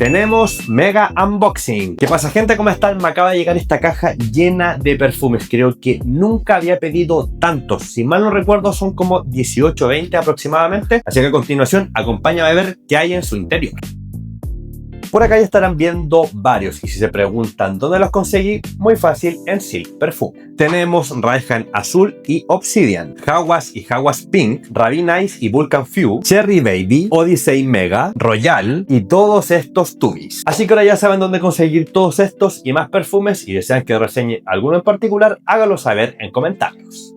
Tenemos Mega Unboxing. ¿Qué pasa, gente? ¿Cómo están? Me acaba de llegar esta caja llena de perfumes. Creo que nunca había pedido tantos. Si mal no recuerdo, son como 18 o 20 aproximadamente. Así que a continuación, acompáñame a ver qué hay en su interior. Por acá ya estarán viendo varios, y si se preguntan dónde los conseguí, muy fácil, en Silk Perfume. Tenemos Raihan Azul y Obsidian, Hawas y Hawas Pink, Ravi Nice y Vulcan Few, Cherry Baby, Odyssey Mega, Royal y todos estos tubis. Así que ahora ya saben dónde conseguir todos estos y más perfumes, y desean que reseñe alguno en particular, háganlo saber en comentarios.